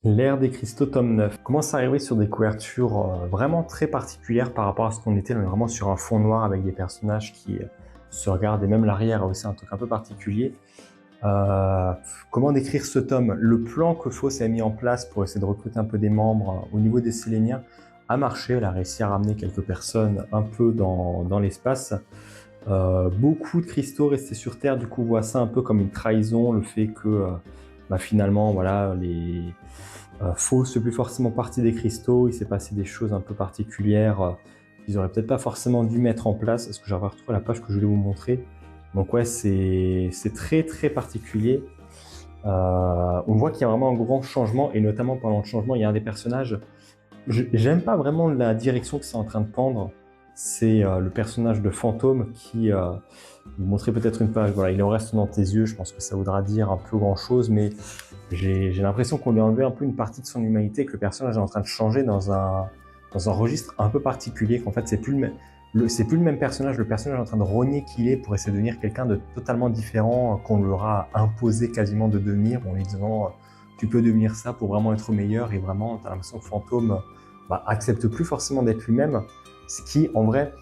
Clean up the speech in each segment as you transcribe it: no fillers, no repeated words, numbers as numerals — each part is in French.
L'ère des cristaux tome 9 commence à arriver sur des couvertures vraiment très particulières par rapport à ce qu'on était. On est vraiment sur un fond noir avec des personnages qui se regardent et même l'arrière a aussi un truc un peu particulier. Euh, Comment décrire ce tome? Le plan que Fauss a mis en place pour essayer de recruter un peu des membres au niveau des Séléniens a marché. Elle a réussi à ramener quelques personnes un peu dans l'espace. Beaucoup de cristaux restés sur Terre, du coup, on voit ça un peu comme une trahison, le fait que finalement, voilà, les Fauss fait plus forcément partie des cristaux. Il s'est passé des choses un peu particulières qu'ils auraient peut-être pas forcément dû mettre en place. Est-ce que j'arrive à retrouver la page que je voulais vous montrer? Donc ouais, c'est très très particulier. On voit qu'il y a vraiment un grand changement, et notamment pendant le changement, il y a un des personnages. J'aime pas vraiment la direction que c'est en train de prendre. C'est le personnage de Fantôme qui vous montrer peut-être une page. Voilà, il en reste dans tes yeux. Je pense que ça voudra dire un peu grand chose, mais j'ai l'impression qu'on lui a enlevé un peu une partie de son humanité, que le personnage est en train de changer dans un registre un peu particulier, qu'en fait c'est plus c'est plus le même personnage. Le personnage est en train de rogner qui il est pour essayer de devenir quelqu'un de totalement différent, qu'on lui aura imposé quasiment de devenir, en lui disant tu peux devenir ça pour vraiment être meilleur, et vraiment t'as l'impression que Fantôme accepte plus forcément d'être lui-même, ce qui en vrai,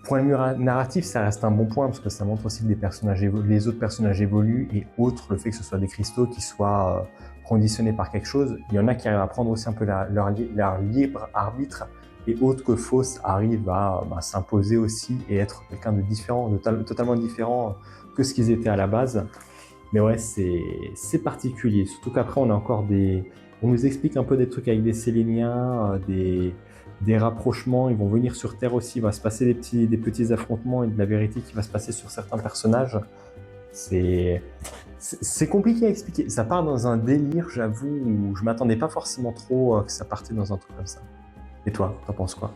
point de vue narratif, ça reste un bon point parce que ça montre aussi que les autres personnages évoluent, et outre le fait que ce soit des cristaux qui soient conditionnés par quelque chose, il y en a qui arrivent à prendre aussi un peu leur libre arbitre, et autres que Fauss arrive à s'imposer aussi et être quelqu'un de différent, totalement différent que ce qu'ils étaient à la base. Mais ouais, c'est particulier, surtout qu'après on nous explique un peu des trucs avec des Séléniens, des rapprochements. Ils vont venir sur Terre aussi, il va se passer des petits affrontements et de la vérité qui va se passer sur certains personnages. C'est c'est compliqué à expliquer. Ça part dans un délire, j'avoue, où je m'attendais pas forcément trop que ça partait dans un truc comme ça. Et toi, t'en penses quoi?